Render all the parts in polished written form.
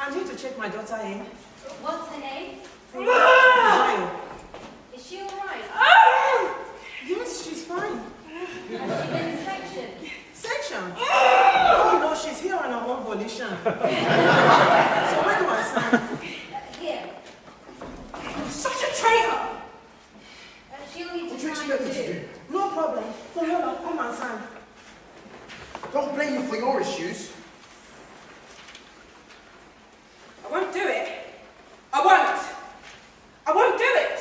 I need to check my daughter in. What's her name? Is she alright? Yes, she's fine. Has she been sectioned? Section? Oh no, she's here on her own volition. So where do I sign? Here. Such a traitor! She'll need What to do you sign expect me to too. do? No problem. Fanola, come and sign. Don't blame me for your issues. I won't do it. I won't. I won't do it.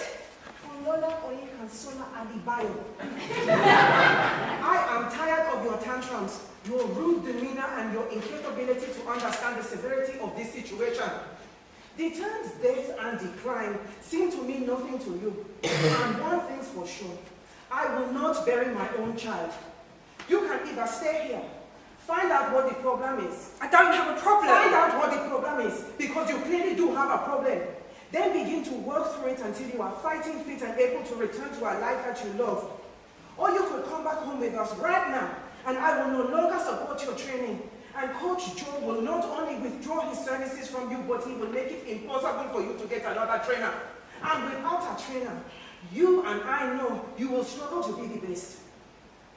Fanola Oyinkansola Adebayo. I am tired of your tantrums, your rude demeanor, and your incapability to understand the severity of this situation. The terms death and decline seem to mean nothing to you. And one thing's for sure, I will not bury my own child. You can either stay here, find out what the problem is. I don't have a problem. Find out what the problem is, because you clearly do have a problem. Then begin to work through it until you are fighting fit and able to return to a life that you love. Or you could come back home with us right now, and I will no longer support your training. And Coach Joe will not only withdraw his services from you, but he will make it impossible for you to get another trainer. And without a trainer, you and I know you will struggle to be the best.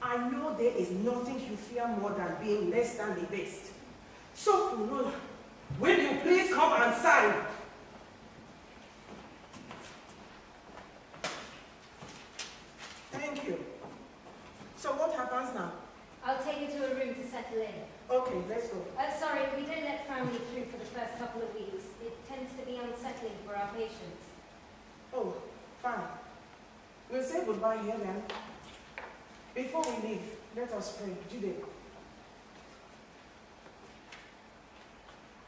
I know there is nothing you fear more than being less than the best. So, Funola, will you please come and sign? Thank you. So what happens now? I'll take her to a room to settle in. Okay, let's go. Sorry, we don't let family through for the first couple of weeks. It tends to be unsettling for our patients. Oh, fine. We'll say goodbye here then. Before we leave, let us pray. Jude.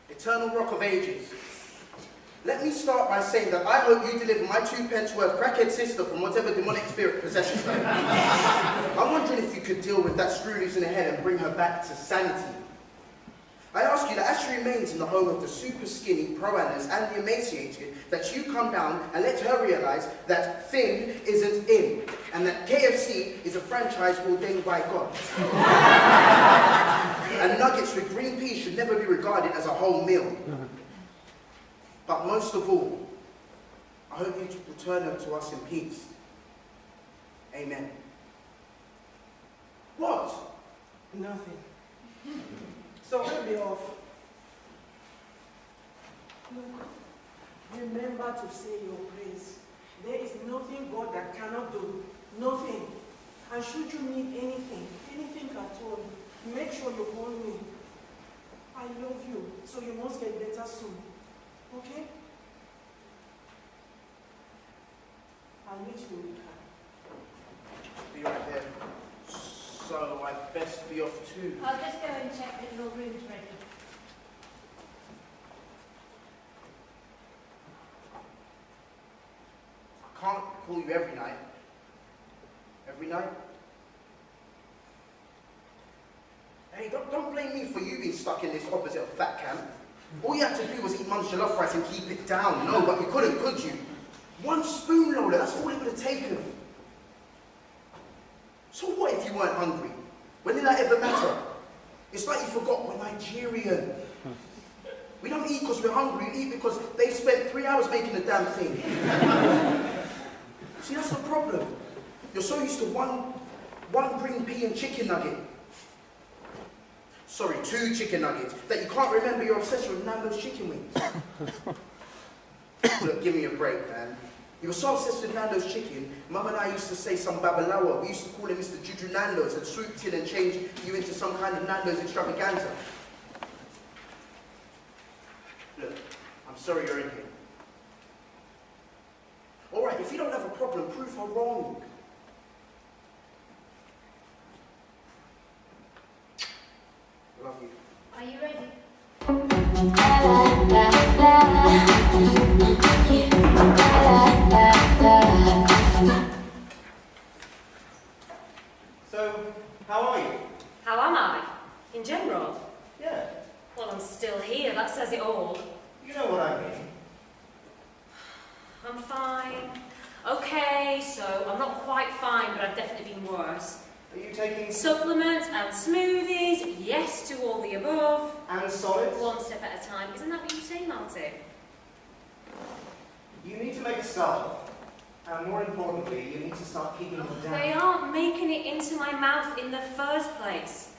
Eternal Rock of Ages. Let me start by saying that I hope you deliver my 2 pence worth crackhead sister from whatever demonic spirit possesses her. I'm wondering if you could deal with that screw loose in her head and bring her back to sanity. I ask you that as she remains in the home of the super skinny, pro-anners and the emaciated, that you come down and let her realise that thin isn't in, and that KFC is a franchise ordained by God. And nuggets with green peas should never be regarded as a whole meal. But most of all, I hope you return her to us in peace. Amen. What? Nothing. So we'll be off. Look, remember to say your prayers. There is nothing God that cannot do. Nothing. And should you need anything at all, make sure you call me. I love you, so you must get better soon. Okay? I'll meet you in the car. Be right there. So I'd best be off too. I'll just go and check that your room's ready. I can't call you every night. Every night? Hey, don't blame me for you being stuck in this opposite of fat camp. All you had to do was eat munch jollof rice and keep it down. No, but you couldn't, could you? 1 spoon, Lola, that's all it would have taken. So what if you weren't hungry? When did that ever matter? It's like you forgot we're Nigerian. We don't eat because we're hungry, we eat because they spent 3 hours making the damn thing. See, that's the problem. You're so used to one green pea and chicken nugget. Sorry, 2 chicken nuggets, that you can't remember your obsession with Nando's chicken wings. Look, give me a break, man. You were so obsessed with Nando's chicken, Mum and I used to say some babalawa. We used to call him Mr. Juju Nando's and swooped in and changed you into some kind of Nando's extravaganza. Look, I'm sorry you're in here. All right, if you don't have a problem, prove her wrong. Love you. Are you ready? So, how are you? How am I? In general? Yeah, Well, I'm still here. That says it all. you know what I mean. I'm fine. Okay, so I'm not quite fine, but I've definitely been worse. Are you taking Supplements and smoothies, yes to all the above. and solids? One step at a time. Isn't that what you say? in, Marty? You need to make a start. And more importantly, you need to start keeping them down. They aren't making it into my mouth in the first place.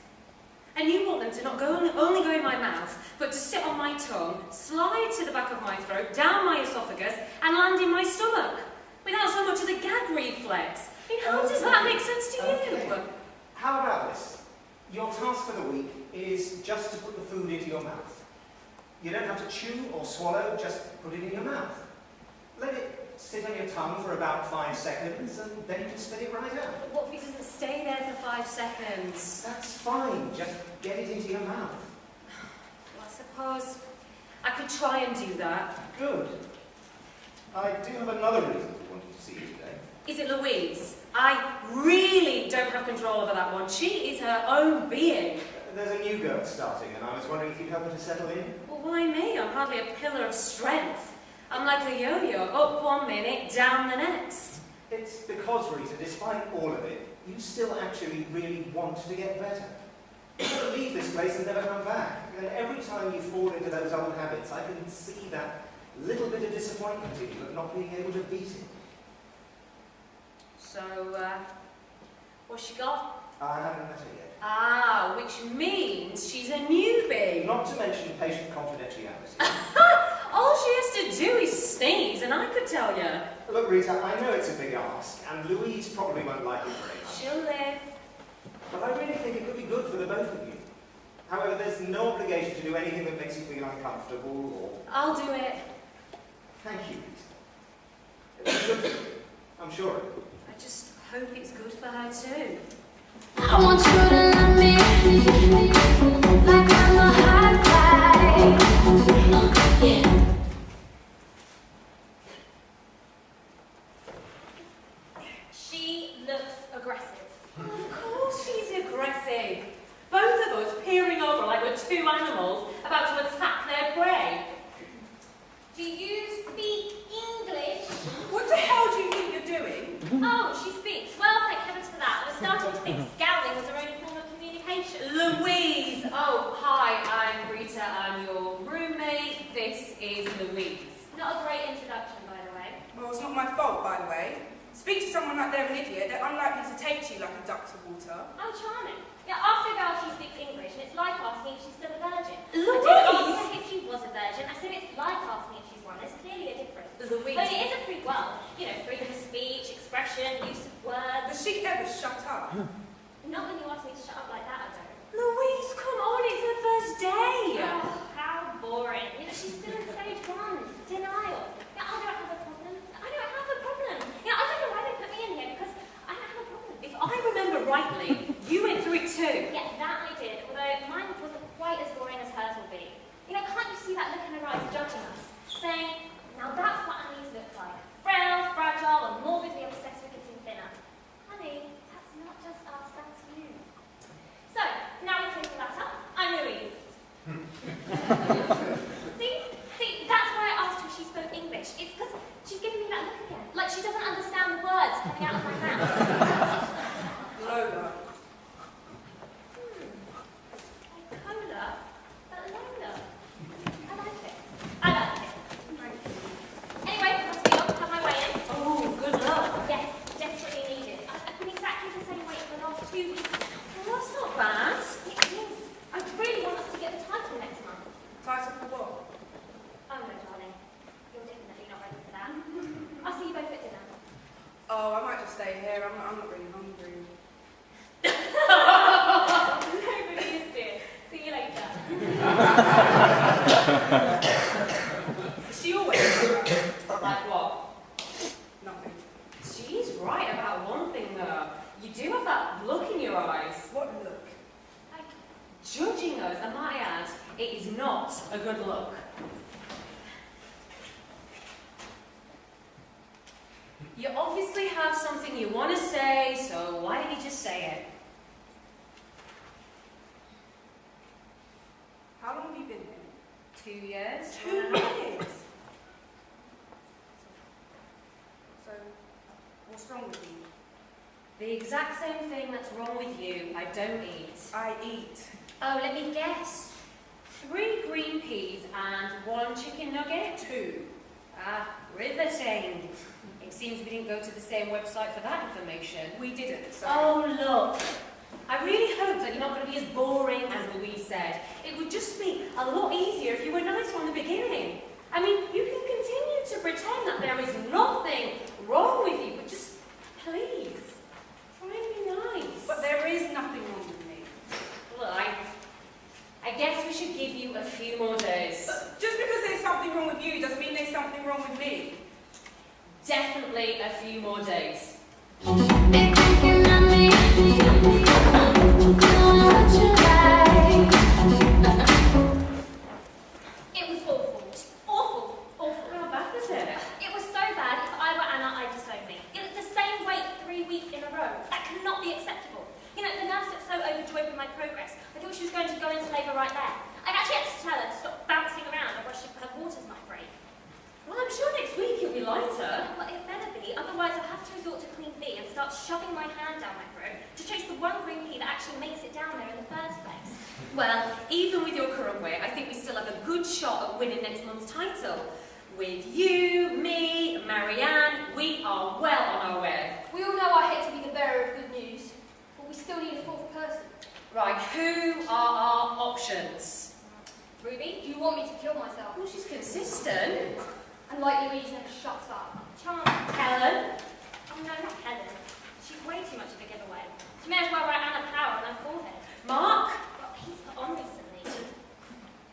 And you want them to not only go in my mouth, but to sit on my tongue, slide to the back of my throat, down my esophagus, and land in my stomach, without so much as a gag reflex. I mean, how does that make sense to you? How about this? Your task for the week is just to put the food into your mouth. You don't have to chew or swallow, just put it in your mouth. Let it sit on your tongue for about 5 seconds, and then you can spit it right out. But what if it doesn't stay there for 5 seconds? That's fine, just get it into your mouth. Well, I suppose I could try and do that. Good. I do have another reason for wanting to see you today. Is it Louise? I really don't have control over that one. She is her own being. There's a new girl starting, and I was wondering if you'd help her to settle in. Well, why me? I'm hardly a pillar of strength. I'm like a yo-yo, up 1 minute, down the next. It's because, Rita, despite all of it, you still actually really want to get better. You want to leave this place and never come back. And every time you fall into those old habits, I can see that little bit of disappointment in you of not being able to beat it. So, what's she got? I haven't met her yet. Ah, which means she's a newbie. Not to mention patient confidentiality. All she has to do is sneeze, and I could tell you. Look, Rita, I know it's a big ask, and Louise probably won't like it very much. She'll live. But I really think it could be good for the both of you. However, there's no obligation to do anything that makes you feel uncomfortable or... I'll do it. Thank you, Rita. It'll be good for you. I'm sure it will. I just hope it's good for her too. I want you to love me like I'm a hot guy. Yeah. She looks aggressive. Of course she's aggressive. Both of us peering over like we're two animals about to attack their prey. Do you speak English? What the hell do you think you're doing? Oh, she speaks. Well, thank heavens for that. I was starting to think scowling was her only form of communication. Louise! Oh, hi, I'm Rita. I'm your roommate. This is Louise. Not a great introduction, by the way. Well, it's not my fault, by the way. Speak to someone like they're an idiot, they're unlikely to take to you like a duck to water. Oh, charming. Yeah, after a girl, she speaks English, and it's like asking if she's still a virgin. Louise! I didn't ask her if she was a virgin. I said it's like asking if she's one. There's clearly a difference. Louise. But it is a free world. You know, freedom of speech, expression, use of words. Does she ever shut up? Not when you ask me to shut up like that, I don't. Louise, come on, it's her first day. Oh, how boring. You know, she's still in stage 1. Denial. Yeah, I don't have a problem. I don't have a problem. Yeah, I don't know why they put me in here, because I don't have a problem. If I remember rightly, you went through it too. Yeah, that I did, although mine wasn't quite as boring as hers will be. You know, can't you see that look in her eyes judging us? Saying, now that's what Annie's look like. Frail, fragile, and morbidly obsessed with getting thinner. Honey, that's not just us, that's you. So, now we've cleared that up. I'm Louise. See, that's why I asked her if she spoke English. It's because she's giving me that look again. Like she doesn't understand the words coming out of my mouth. Lola. Like cola, but Lola. I like it. I like it. Thank you. Anyway, must be off to have my way in. Oh, good luck. Yes, desperately needed. I've been exactly the same weight for the last 2 weeks. Well, that's not bad. It is. I really want us to get the title next month. Title for what? Oh no, darling. You're definitely not ready for that. I'll see you both at dinner. Oh, I might just stay here. I'm not really hungry. Nobody is dear. See you later. She always Like what? nothing. She's right about one thing though. You do have that look in your eyes. What look? Like, judging us, I might add, it is not a good look. You obviously have something you want to say, so why don't you just say it? How long have you been here? 2 years? 2 years. So, what's wrong with you? The exact same thing that's wrong with you. I don't eat. I eat. Oh, let me guess. 3 green peas and 1 chicken nugget? 2. Ah, riveting. It seems we didn't go to the same website for that information. We didn't, so... Oh, look. I really hope that you're not going to be as boring as Louise said. It would just be a lot easier if you were nice from the beginning. I mean, you can continue to pretend that there is nothing wrong with you, but just, please, try and be nice. But there is nothing wrong with me. Look, I guess we should give you a few more days. But just because there's something wrong with you doesn't mean there's something wrong with me. Definitely a few more days. Been thinking of me, doing what you like. It was awful. Awful. Awful. How bad was it? It was so bad, if I were Anna, I'd disown me. It was the same weight 3 weeks in a row. That cannot be acceptable. You know, the nurse looked so overjoyed with my progress. I thought she was going to go into labour right there. I actually had to tell her to stop bouncing around, otherwise her waters might break. Well, I'm sure next week you'll be lighter. Well, it better be, otherwise I'll have to resort to clean B and start shoving my hand down my throat to chase the one green pea that actually makes it down there in the first place. Well, even with your current weight, I think we still have a good shot at winning next month's title. With you, me, Marianne, we are well on our way. We all know I hate to be the bearer of good news, but we still need a fourth person. Right, who are our options? Ruby, do you want me to kill myself? Well, she's consistent. And like Louise never shuts up. Charm. Helen? Oh no, not Helen. She's way too much of a giveaway. She may as well write Anna Power on her forehead. Mark? Well, he's put on recently.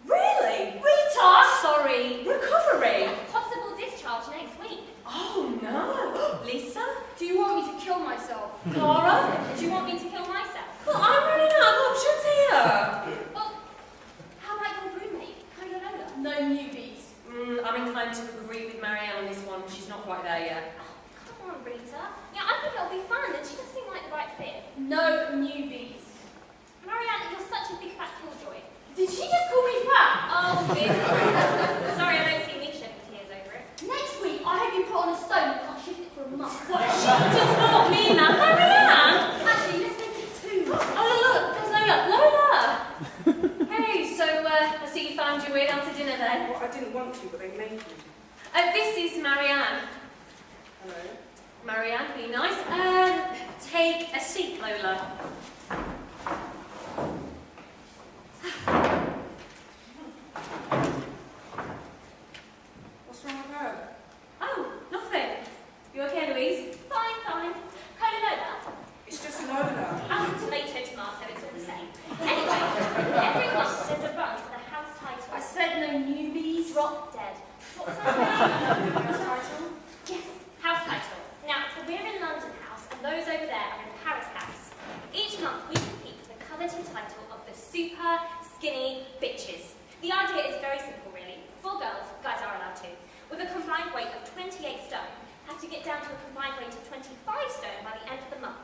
Really? Rita? Sorry, recovery. Possible discharge next week. Oh no. Lisa? Do you want me to kill myself? Clara? Do you want me to kill myself? Well, I'm running out of options here. Well, how about your roommate, Lola? No newbies. I'm inclined to agree with Marianne on this one. She's not quite there yet. Oh, come on, Rita. Yeah, I think it'll be fun, and she does seem like the right fit. No newbies. Marianne, you're such a big fat killjoy. Did she just call me fat? Oh, weird. Sorry, I don't see me shedding tears over it. Next week, I have you put on a stone and can't shift it for a month. What? She does not mean that. Marianne! Actually, let's make it 2. Oh, look, there's Lola. Lola! Hey, so I see you found your way down to dinner then. Well, I didn't want to, but they made me. This is Marianne. Hello? Marianne, be nice. Take a seat, Lola. What's wrong with her? Oh, nothing. You okay, Louise? Fine, fine. Lola. It's just Lola. Tomato, tomato, it's all the same. Anyway, every month there's a run for the house title. I said no newbies. Drop dead. What was I saying? House title? Yes, house title. Now, we're in London House, and those over there are in Paris House. Each month we compete for the coveted title of the super skinny bitches. The idea is very simple, really. 4 girls, guys are allowed to, with a combined weight of 28 stone, have to get down to a combined weight of 25 stone by the end of the month.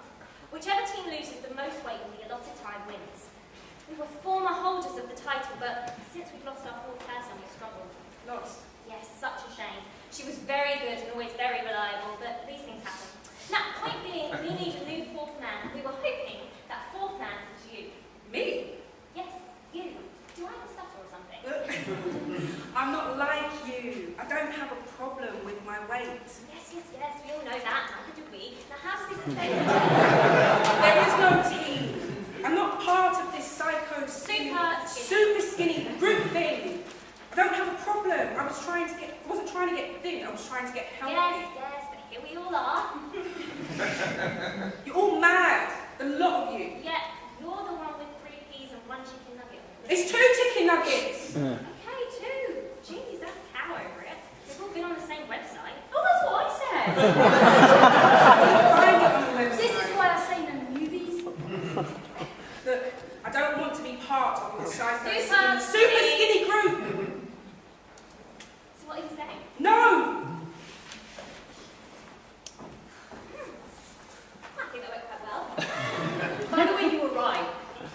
Whichever team loses the most weight in the allotted time wins. We were former holders of the title, but since we've lost our 4th person, we've struggled. Lost. Yes, such a shame. She was very good and always very reliable, but these things happen. Now, point being, we need a new 4th man. We were hoping that 4th man was you. Me? Yes, you. Do I have a stutter or something? I'm not like you. I don't have a problem with my weight. Yes, we all know that. Neither do we. Now, how does this affect There is no team. I'm not part of this psycho super skinny group thing. I don't have a problem. I wasn't trying to get thin. I was trying to get healthy. Yes, but here we all are. You're all mad. The lot of you. Yeah, you're the one with 3 peas and 1 chicken nugget. It's 2 chicken nuggets. Okay, 2. Jeez, that's a cow over it. We've all been on the same website. Oh, that's what I said. Find it on the website. This is why I say no newbies. Look, I don't want to be part of your psycho Super super skinny group. So what are you saying? No. I think that went quite well. By the way, you were right.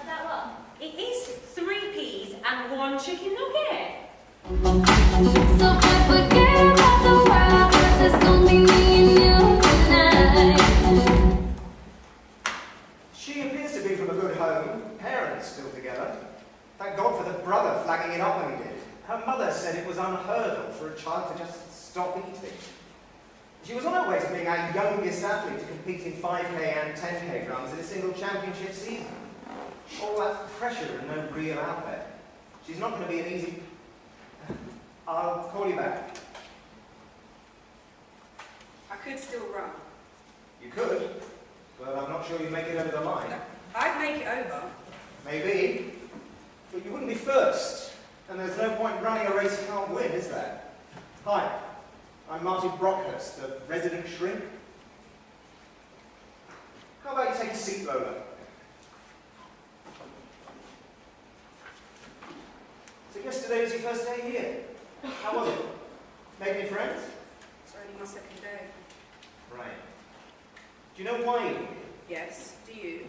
About what? It is 3 peas and 1 chicken nugget. So I forget about the world, 'cause it's gonna be me and you tonight. She appears to be from a good home, parents still together. Thank God for the brother flagging it up when he did. Her mother said said it was unheard of for a child to just stop eating. She was on her way to being our youngest athlete to compete in 5K and 10K runs in a single championship season. All that pressure and no real outlet. She's not going to be an easy... I'll call you back. I could still run. You could, but I'm not sure you'd make it over the line. I'd make it over. Maybe, but you wouldn't be first. And there's no point running a race you can't win, is there? Hi, I'm Martin Brockhurst, the resident shrink. How about you take a seat, Lola? So yesterday was your first day here. How was it? Made any friends? It's only my second day. Right. Do you know why you're here? Yes, do you?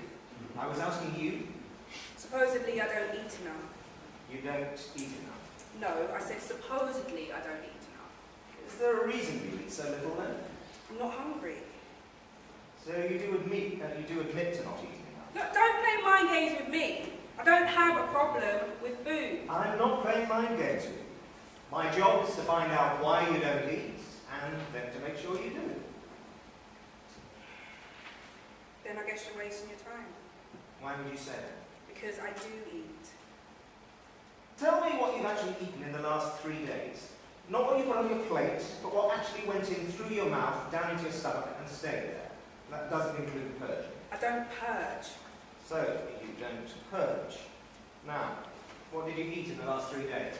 I was asking you. Supposedly I don't eat enough. You don't eat enough. No, I said supposedly I don't eat enough. Is there a reason you eat so little then? I'm not hungry. So you do admit to not eating enough? Look, don't play mind games with me. I don't have a problem with food. I'm not playing mind games with you. My job is to find out why you don't eat, and then to make sure you do. Then I guess you're wasting your time. Why would you say that? Because I do eat. Tell me what you've actually eaten in the last 3 days. Not what you put on your plate, but what actually went in through your mouth, down into your stomach, and stayed there. That doesn't include purging. I don't purge. So, you don't purge. Now, what did you eat in the last 3 days?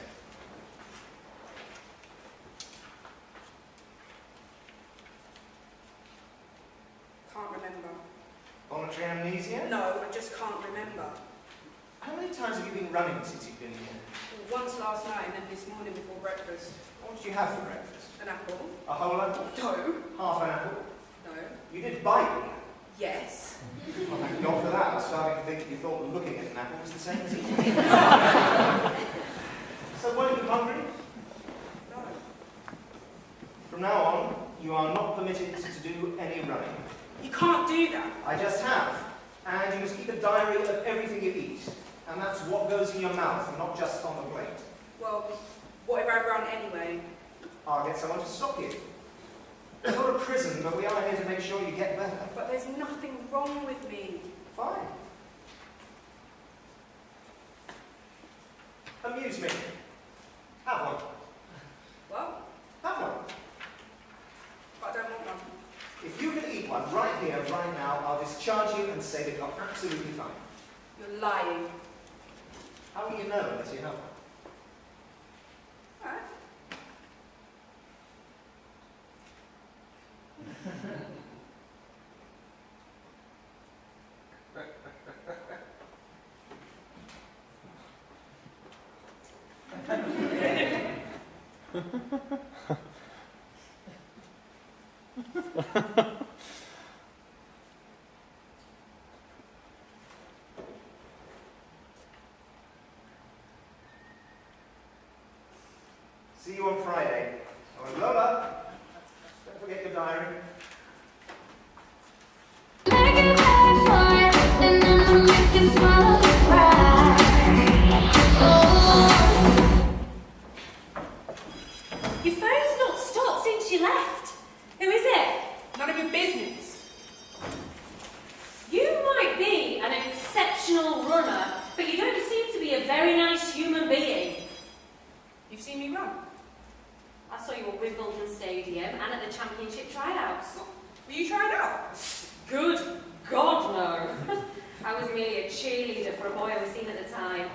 Can't remember. Voluntary amnesia? No, I just can't remember. How many times have you been running since you've been here? Once last night and then this morning before breakfast. What did you have for breakfast? An apple. A whole apple? No. Half an apple? No. You did bite me. Yes. Well, thank God for that. I was starting to think that you thought looking at an apple was the same as eating it. So weren't you hungry? No. From now on, you are not permitted to do any running. You can't do that. I just have. And you must keep a diary of everything you eat. And that's what goes in your mouth, and not just on the plate. Well, what if I run anyway? I'll get someone to stop you. It's not a prison, but we are here to make sure you get better. But there's nothing wrong with me. Fine. Amuse me. Have one. What? Have one. But I don't want one. If you can eat one right here, right now, I'll discharge you and say that you're absolutely fine. You're lying. How will you know unless you have one? Huh? See you on Friday. Oh, and Lola, don't forget your diary. Make it back for it, and then I'll make you swallow your pride. Oh. Your phone's not stopped since you left. Who is it? None of your business. You might be an exceptional runner, but you don't seem to be a very nice human being. You've seen me run. I saw you at Wimbledon Stadium and at the championship tryouts. Will you try it out? Good God, no. I was merely a cheerleader for a boy I was seeing at the time.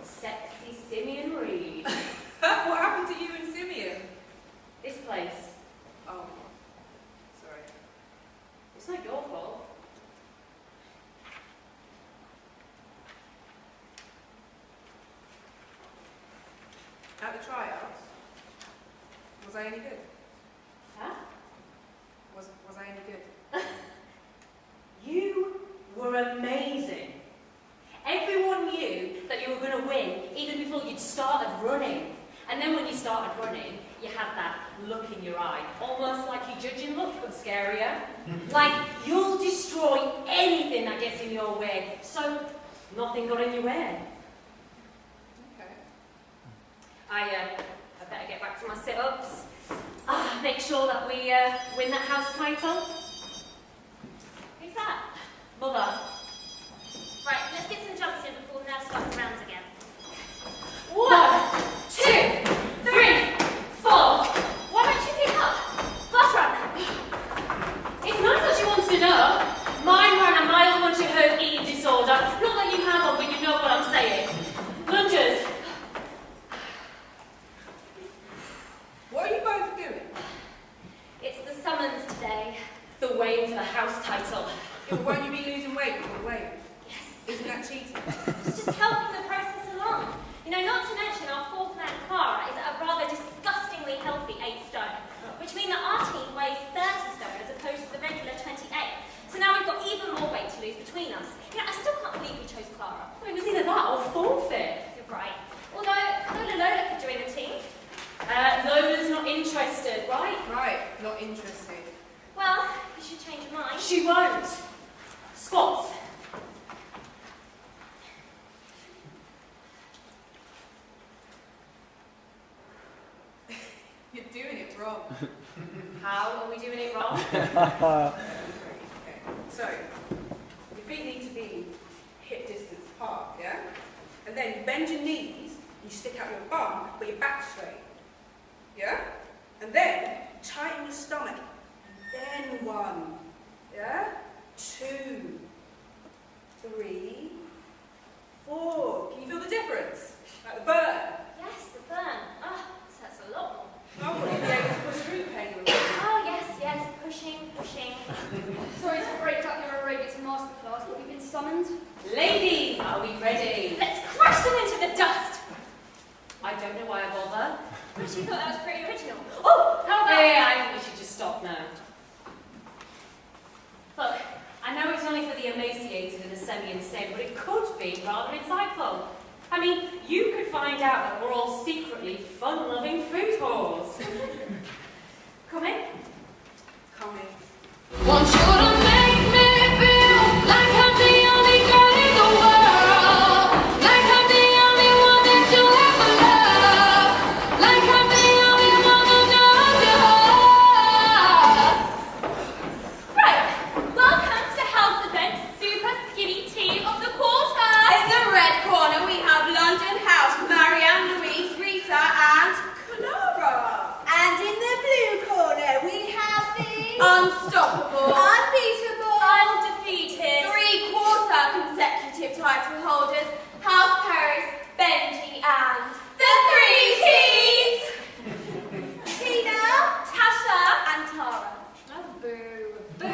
Sexy Simeon Reed. What happened to you and Simeon? This place. Oh, sorry. It's not your fault. At the tryouts, was I any good? Huh? Was I any good? You were amazing. Everyone knew that you were going to win even before you'd started running. And then when you started running, you had that look in your eye, almost like you're judging look, but scarier. Like you'll destroy anything that gets in your way. So nothing got in your way. Okay. I back to my sit-ups. Make sure that we win that house title. Who's that? Mother. Right, let's get some jumps in before the nurse starts the rounds again. 1, 2, 3, 4. Why don't you pick up? Flush run. It's nice that she wants to know. Mine ran a mile once you heard eating disorder. Not that you have one, but you know what I'm saying. Lunges. What are you both doing? It's the summons today. The weighing for the house title. Yeah, but won't you be losing weight before the weigh? Yes. Isn't that cheating? It's just helping the process along. You know, not to mention our fourth man, Clara, is a rather disgustingly healthy 8 stone, which means that our team weighs 30 stone as opposed to the regular 28. So now we've got even more weight to lose between us. You know, I still can't believe we chose Clara. Well, it was either that or forfeit. You're right. Although, Lola could join the team. Lola's not interested, right? Right, not interested. Well, you should change your mind. She won't. Squats. You're doing it wrong. How are we doing it wrong? Okay. So, your feet need to be hip distance apart, yeah? And then you bend your knees, you stick out your bum, but your back straight. Yeah? And then tighten your stomach. And then 1. Yeah? 2. 3. 4. Can you feel the difference? Like the burn? Yes, the burn. Oh, this hurts a lot more. I want to be able to push through the pain with it. Oh, yes, pushing. Sorry to break up your aerobics masterclass, but we've been summoned. Ladies, are we ready? Let's crush them into the dust. I don't know why I bother. I actually thought that was pretty original. Oh, how about... Yeah, I think we should just stop now. Look, I know it's only for the emaciated and the semi-insane, but it could be rather insightful. I mean, you could find out that we're all secretly fun-loving food whores. Come in. Come in. Want you to make me feel like I'm the only girl in the world, like I'm the only one that you ever love, like I'm the only one who knows your heart. Right, welcome to House Event's super skinny team of the quarter. In the red corner, we have London House, Marianne, Louise, Rita, and Clara. And in the blue corner, we have the unstoppable, unbeatable, Undefeated. 3-quarter consecutive title holders, House Paris, Benji, and the 3 T's. Tina, Tasha, and Tara. Oh, boo. Boo!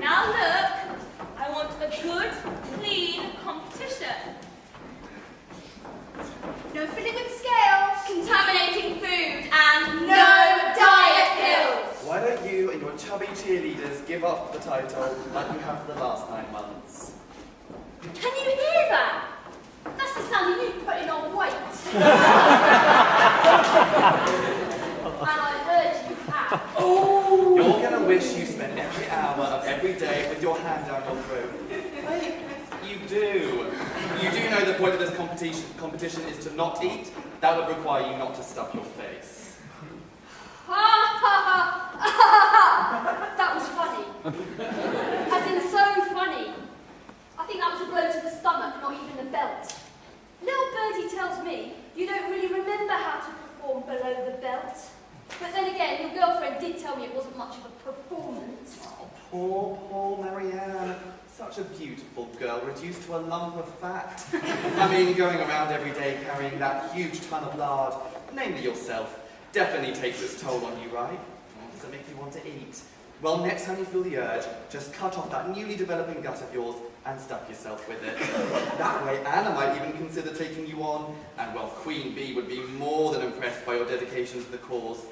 Now look, I want a good, clean competition. No filling with scales, contaminating food, and no diet pills. Why don't you and your chubby cheerleaders give up the title like you have for the last 9 months? Can you hear that? That's the sound of you putting on weight. And I heard you have. Oh! You're gonna wish you spent every hour of every day with your hand down your throat. Wait, you do. You do know the point of this competition is to not eat. That would require you not to stuff your face. That was funny. As in so funny. I think that was a blow to the stomach, not even the belt. Little birdie tells me you don't really remember how to perform below the belt. But then again, your girlfriend did tell me it wasn't much of a performance. Oh, poor Marianne. Such a beautiful girl, reduced to a lump of fat. I mean, going around every day carrying that huge ton of lard, namely yourself, definitely takes its toll on you, right? Does it make you want to eat? Well, next time you feel the urge, just cut off that newly developing gut of yours and stuff yourself with it. That way, Anna might even consider taking you on, and well, Queen Bee would be more than impressed by your dedication to the cause.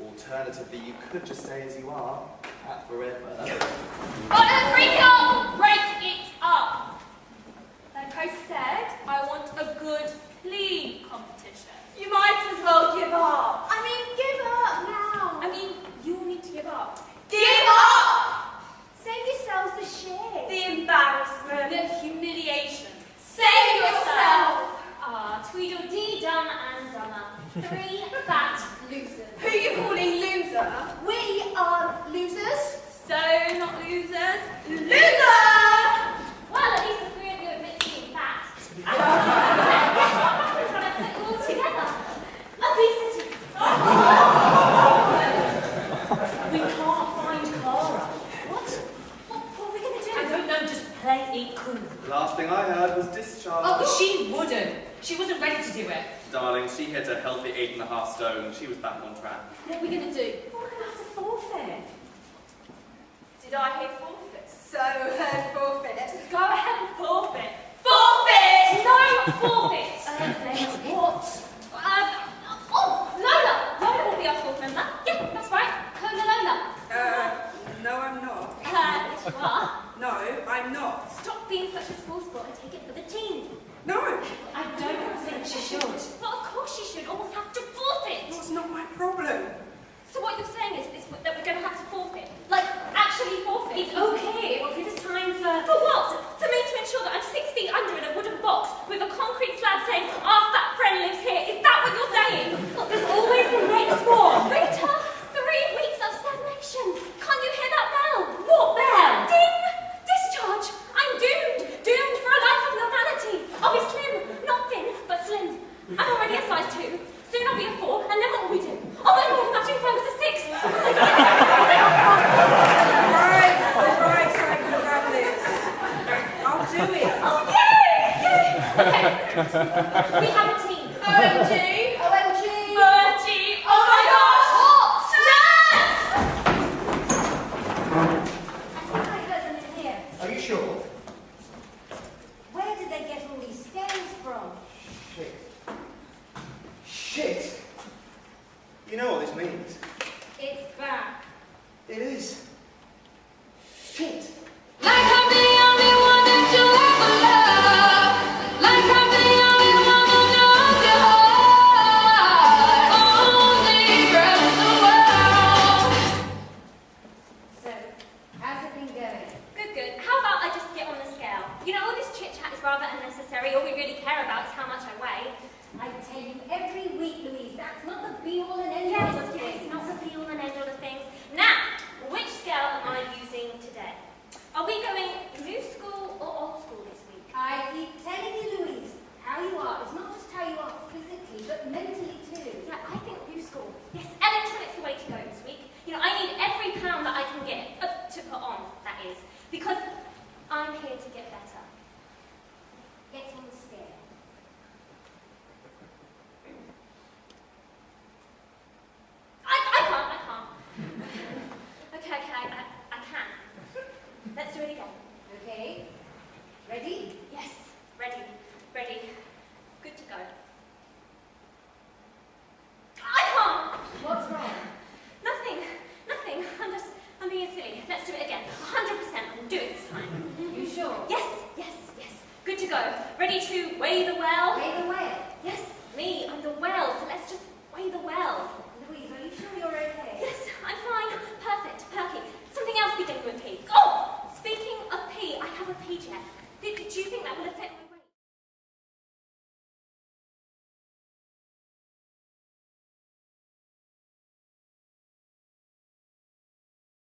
Alternatively, you could just stay as you are, fat forever. Break it up! Break it up! Like I said, I want a good, clean competition. you might as well give up. I mean, give up now. I mean, you'll need to give up. Give up! Save yourselves the shit. The embarrassment. The humiliation. Save yourself. Tweedledee dumb and dumber. 3 fat losers. Who are you calling loser? We are losers. So not losers. Loser! Well, at least the 3 of you admit to being fat. Guess what happens when I put you all together? Obesity. We can't find Clara. What? What are we going to do? I don't know, just play it cool. Last thing I heard was discharge. Oh, she wouldn't. She wasn't ready to do it. Darling, she hit a healthy 8.5 stone. She was back on track. What are we going to do? We're going to have to forfeit. Did I hear forfeit? So heard forfeit. Just go ahead and forfeit. Forfeit! No, forfeit. What? Lola. Lola will be our fourth member. Yeah, that's right. Cola Lola. No, I'm not. Yes, you are. No, I'm not. Stop being such a school sport and take it for the team. No, I don't think she should. Well, of course she should. Almost have to forfeit. that's not my problem. So what you're saying is that we're going to have to forfeit? Like, actually forfeit? It's okay. It will give us time for... For what? For me to ensure that I'm 6 feet under in a wooden box with a concrete slab saying, our fat friend lives here. Is that what you're saying? Look, there's always the next one. Rita, 3 weeks of stagnation. Can't you hear that bell? What bell? Ding! Discharge. I'm doomed. Doomed for a life of normality. I'll be slim. Not thin, but slim. I'm already a size 2. Soon I'll be a 4, and then what will we do? Oh my god, imagine if I was a 6. Right, so I can grab this. I'll do it. Oh, yay! Okay. We have a team. OMG! OMG! OMG! Oh my gosh! I think I heard them in here. Are you sure? Where did they get all these scales from? Shit. Shit! You know what this means? It's back. It is. Shit! Like I'm the only one that you ever love. Like I'm the only one who knows your heart. Only girl in the world. So, how's it been going? Good. How about I just get on the scale? You know, all this chit-chat is rather unnecessary. All we really care about is how much I weigh. I tell you every week, Louise, that's not the be-all and end-all Yes, of things. not the be-all and end-all of things. Now, which scale am I using today? Are we going new school or old school this week? I keep telling you, Louise, how you are is not just how you are physically, but mentally too. Yeah, I think new school. Yes, electronic's the way to go this week. You know, I need every pound that I can get to put on, that is, because I'm here to get better.